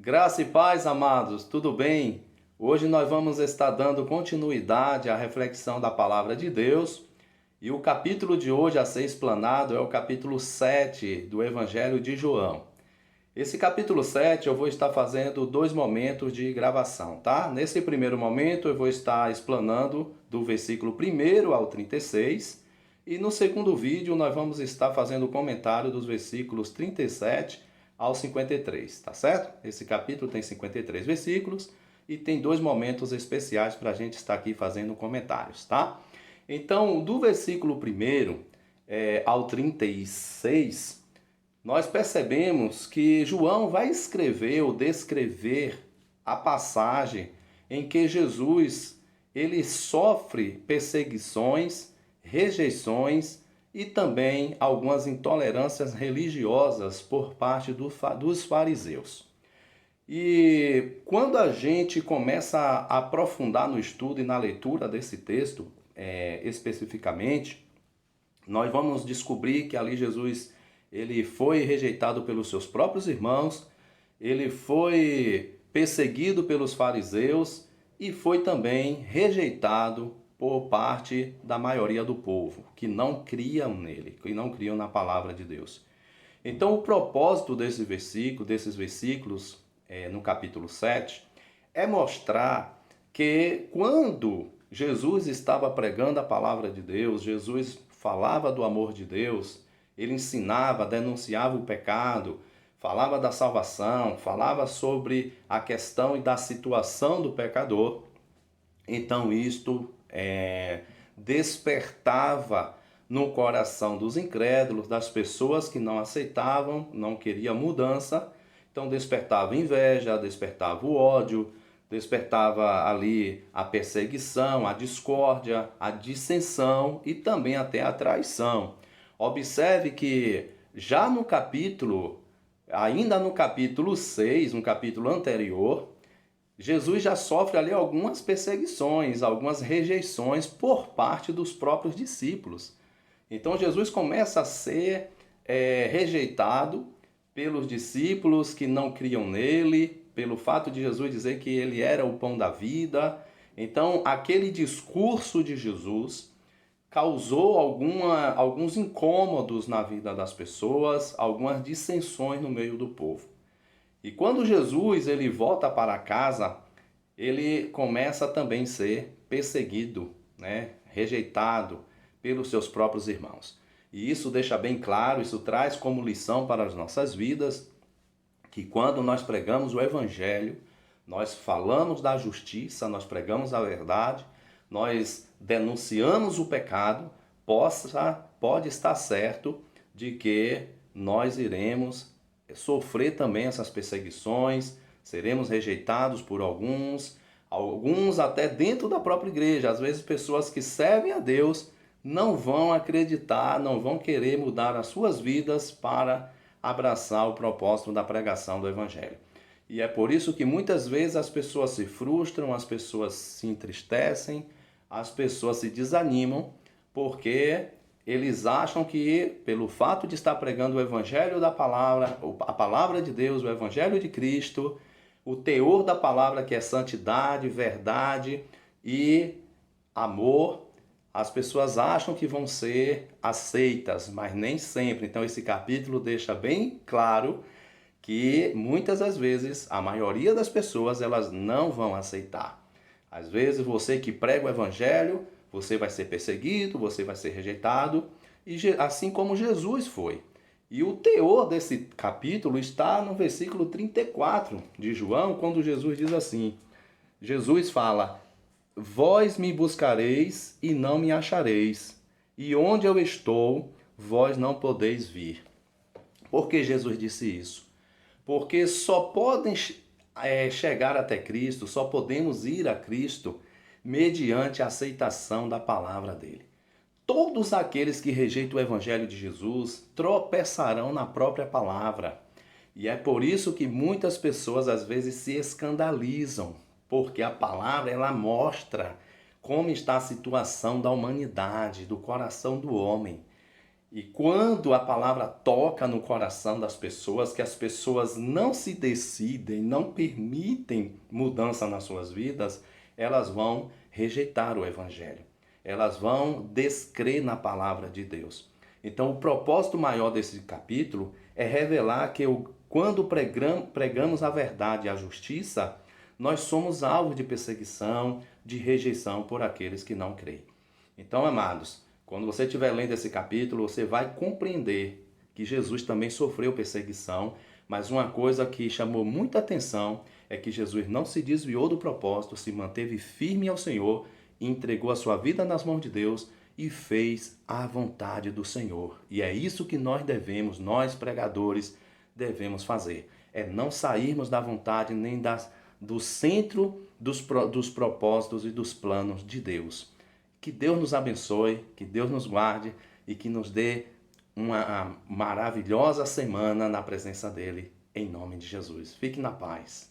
Graça e paz, amados, tudo bem? Hoje nós vamos estar dando continuidade à reflexão da palavra de Deus e o capítulo de hoje a ser explanado é o capítulo 7 do Evangelho de João. Esse capítulo 7 eu vou estar fazendo dois momentos de gravação, tá? Nesse primeiro momento eu vou estar explanando do versículo 1 ao 36 e no segundo vídeo nós vamos estar fazendo o comentário dos versículos 37 ao 53, tá certo? Esse capítulo tem 53 versículos e tem dois momentos especiais para a gente estar aqui fazendo comentários, tá? Então, do versículo 1 ao 36, nós percebemos que João vai escrever ou descrever a passagem em que Jesus ele sofre perseguições, rejeições e também algumas intolerâncias religiosas por parte dos fariseus. E quando a gente começa a aprofundar no estudo e na leitura desse texto, especificamente, nós vamos descobrir que ali Jesus ele foi rejeitado pelos seus próprios irmãos, ele foi perseguido pelos fariseus e foi também rejeitado por parte da maioria do povo, que não criam nele, que não criam na palavra de Deus. Então, o propósito desses versículos, no capítulo 7, é mostrar que quando Jesus estava pregando a palavra de Deus, Jesus falava do amor de Deus, ele ensinava, denunciava o pecado, falava da salvação, falava sobre a questão e da situação do pecador. Então isto despertava no coração dos incrédulos, das pessoas que não aceitavam, não queriam mudança. Então despertava inveja, despertava o ódio, despertava ali a perseguição, a discórdia, a dissensão e também até a traição. Observe que já no capítulo, ainda no capítulo 6, um capítulo anterior, Jesus já sofre ali algumas perseguições, algumas rejeições por parte dos próprios discípulos. Então Jesus começa a ser rejeitado pelos discípulos que não criam nele, pelo fato de Jesus dizer que ele era o pão da vida. Então aquele discurso de Jesus causou alguns incômodos na vida das pessoas, algumas dissensões no meio do povo. E quando Jesus ele volta para casa, ele começa também a ser perseguido, né? Rejeitado pelos seus próprios irmãos. E isso deixa bem claro, isso traz como lição para as nossas vidas, que quando nós pregamos o Evangelho, nós falamos da justiça, nós pregamos a verdade, nós denunciamos o pecado, pode estar certo de que nós iremos sofrer também essas perseguições, seremos rejeitados por alguns até dentro da própria igreja. Às vezes pessoas que servem a Deus não vão acreditar, não vão querer mudar as suas vidas para abraçar o propósito da pregação do Evangelho. E é por isso que muitas vezes as pessoas se frustram, as pessoas se entristecem, as pessoas se desanimam, porque eles acham que pelo fato de estar pregando o Evangelho da palavra, a palavra de Deus, o Evangelho de Cristo, o teor da palavra que é santidade, verdade e amor, as pessoas acham que vão ser aceitas, mas nem sempre. Então esse capítulo deixa bem claro que muitas das vezes a maioria das pessoas elas não vão aceitar. Às vezes você que prega o Evangelho, você vai ser perseguido, você vai ser rejeitado, e assim como Jesus foi. E o teor desse capítulo está no versículo 34 de João, quando Jesus diz assim, Jesus fala, vós me buscareis e não me achareis, e onde eu estou, vós não podeis vir. Por que Jesus disse isso? Porque só podem chegar até Cristo, só podemos ir a Cristo mediante a aceitação da palavra dele. Todos aqueles que rejeitam o Evangelho de Jesus tropeçarão na própria palavra. E é por isso que muitas pessoas às vezes se escandalizam, porque a palavra ela mostra como está a situação da humanidade, do coração do homem. E quando a palavra toca no coração das pessoas, que as pessoas não se decidem, não permitem mudança nas suas vidas, elas vão rejeitar o evangelho. Elas vão descrer na palavra de Deus. Então, o propósito maior desse capítulo é revelar que quando pregamos a verdade e a justiça, nós somos alvo de perseguição, de rejeição por aqueles que não creem. Então, amados, quando você estiver lendo esse capítulo, você vai compreender que Jesus também sofreu perseguição, mas uma coisa que chamou muita atenção é que Jesus não se desviou do propósito, se manteve firme ao Senhor, entregou a sua vida nas mãos de Deus e fez a vontade do Senhor. E é isso que nós devemos, nós pregadores, devemos fazer. É não sairmos da vontade nem do centro dos propósitos e dos planos de Deus. Que Deus nos abençoe, que Deus nos guarde e que nos dê uma maravilhosa semana na presença dEle, em nome de Jesus. Fique na paz.